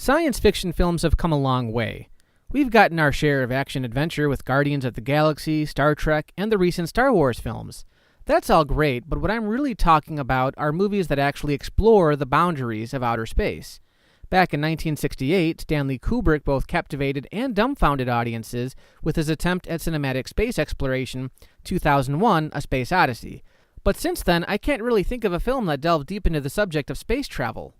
Science fiction films have come a long way. We've gotten our share of action-adventure with Guardians of the Galaxy, Star Trek, and the recent Star Wars films. That's all great, but what I'm really talking about are movies that actually explore the boundaries of outer space. Back in 1968, Stanley Kubrick both captivated and dumbfounded audiences with his attempt at cinematic space exploration, 2001: A Space Odyssey. But since then, I can't really think of a film that delved deep into the subject of space travel.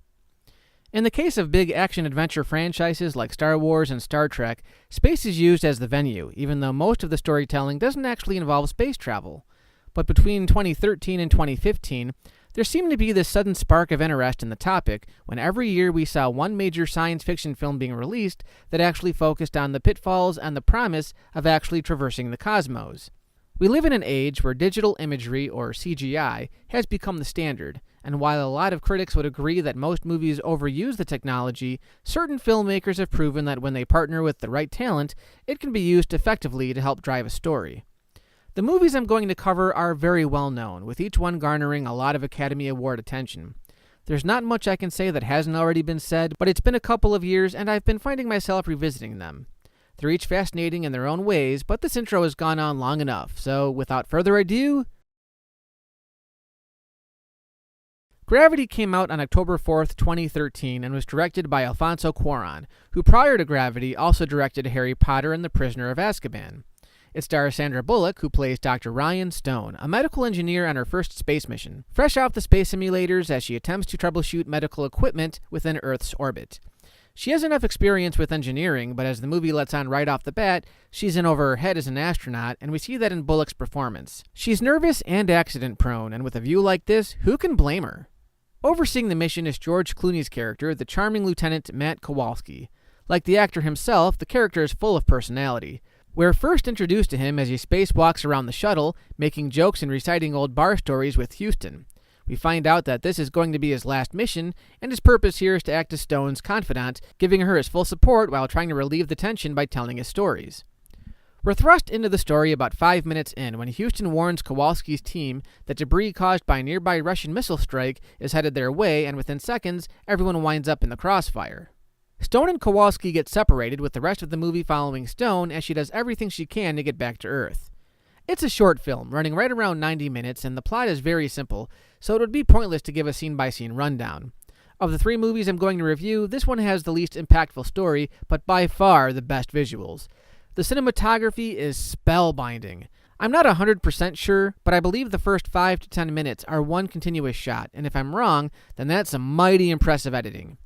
In the case of big action-adventure franchises like Star Wars and Star Trek, space is used as the venue, even though most of the storytelling doesn't actually involve space travel. But between 2013 and 2015, there seemed to be this sudden spark of interest in the topic when every year we saw one major science fiction film being released that actually focused on the pitfalls and the promise of actually traversing the cosmos. We live in an age where digital imagery, or CGI, has become the standard, and while a lot of critics would agree that most movies overuse the technology, certain filmmakers have proven that when they partner with the right talent, it can be used effectively to help drive a story. The movies I'm going to cover are very well known, with each one garnering a lot of Academy Award attention. There's not much I can say that hasn't already been said, but it's been a couple of years and I've been finding myself revisiting them. They're each fascinating in their own ways, but this intro has gone on long enough, so without further ado... Gravity came out on October 4th, 2013, and was directed by Alfonso Cuaron, who prior to Gravity also directed Harry Potter and the Prisoner of Azkaban. It stars Sandra Bullock, who plays Dr. Ryan Stone, a medical engineer on her first space mission, fresh off the space simulators as she attempts to troubleshoot medical equipment within Earth's orbit. She has enough experience with engineering, but as the movie lets on right off the bat, she's in over her head as an astronaut, and we see that in Bullock's performance. She's nervous and accident-prone, and with a view like this, who can blame her? Overseeing the mission is George Clooney's character, the charming Lieutenant Matt Kowalski. Like the actor himself, the character is full of personality. We're first introduced to him as he spacewalks around the shuttle, making jokes and reciting old bar stories with Houston. We find out that this is going to be his last mission, and his purpose here is to act as Stone's confidant, giving her his full support while trying to relieve the tension by telling his stories. We're thrust into the story about 5 minutes in when Houston warns Kowalski's team that debris caused by a nearby Russian missile strike is headed their way, and within seconds, everyone winds up in the crossfire. Stone and Kowalski get separated, with the rest of the movie following Stone as she does everything she can to get back to Earth. It's a short film, running right around 90 minutes, and the plot is very simple, so it would be pointless to give a scene-by-scene rundown. Of the three movies I'm going to review, this one has the least impactful story, but by far the best visuals. The cinematography is spellbinding. I'm not 100% sure, but I believe the first 5 to 10 minutes are one continuous shot, and if I'm wrong, then that's some mighty impressive editing.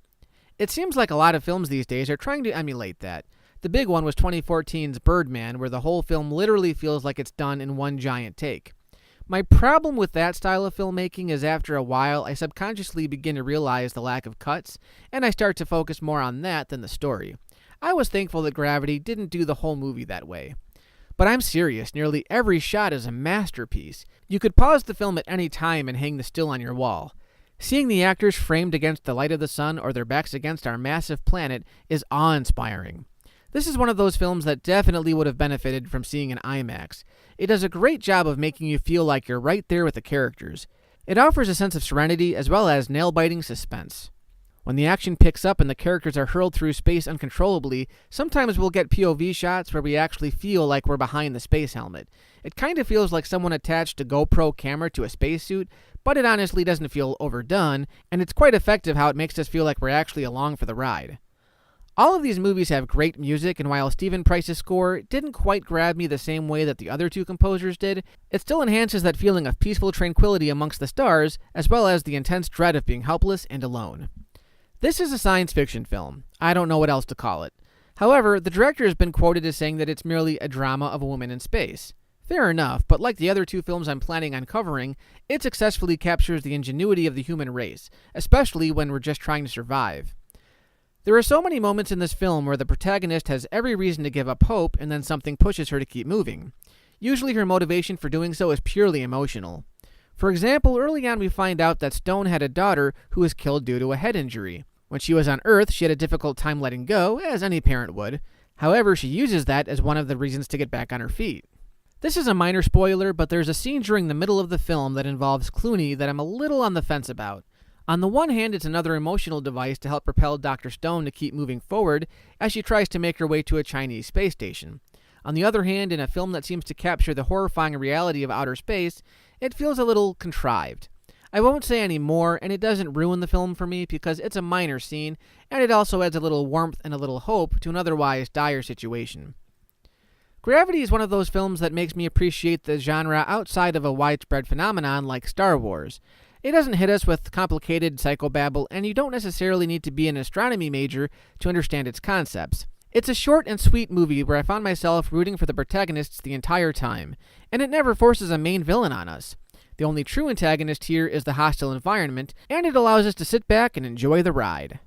It seems like a lot of films these days are trying to emulate that. The big one was 2014's Birdman, where the whole film literally feels like it's done in one giant take. My problem with that style of filmmaking is after a while, I subconsciously begin to realize the lack of cuts, and I start to focus more on that than the story. I was thankful that Gravity didn't do the whole movie that way. But I'm serious, nearly every shot is a masterpiece. You could pause the film at any time and hang the still on your wall. Seeing the actors framed against the light of the sun or their backs against our massive planet is awe-inspiring. This is one of those films that definitely would have benefited from seeing in IMAX. It does a great job of making you feel like you're right there with the characters. It offers a sense of serenity as well as nail-biting suspense. When the action picks up and the characters are hurled through space uncontrollably, sometimes we'll get POV shots where we actually feel like we're behind the space helmet. It kind of feels like someone attached a GoPro camera to a spacesuit, but it honestly doesn't feel overdone, and it's quite effective how it makes us feel like we're actually along for the ride. All of these movies have great music, and while Stephen Price's score didn't quite grab me the same way that the other two composers did, it still enhances that feeling of peaceful tranquility amongst the stars, as well as the intense dread of being helpless and alone. This is a science fiction film. I don't know what else to call it. However, the director has been quoted as saying that it's merely a drama of a woman in space. Fair enough, but like the other two films I'm planning on covering, it successfully captures the ingenuity of the human race, especially when we're just trying to survive. There are so many moments in this film where the protagonist has every reason to give up hope and then something pushes her to keep moving. Usually her motivation for doing so is purely emotional. For example, early on we find out that Stone had a daughter who was killed due to a head injury. When she was on Earth, she had a difficult time letting go, as any parent would. However, she uses that as one of the reasons to get back on her feet. This is a minor spoiler, but there's a scene during the middle of the film that involves Clooney that I'm a little on the fence about. On the one hand, it's another emotional device to help propel Dr. Stone to keep moving forward as she tries to make her way to a Chinese space station. On the other hand, in a film that seems to capture the horrifying reality of outer space, it feels a little contrived. I won't say any more, and it doesn't ruin the film for me because it's a minor scene, and it also adds a little warmth and a little hope to an otherwise dire situation. Gravity is one of those films that makes me appreciate the genre outside of a widespread phenomenon like Star Wars. It doesn't hit us with complicated psychobabble, and you don't necessarily need to be an astronomy major to understand its concepts. It's a short and sweet movie where I found myself rooting for the protagonists the entire time, and it never forces a main villain on us. The only true antagonist here is the hostile environment, and it allows us to sit back and enjoy the ride.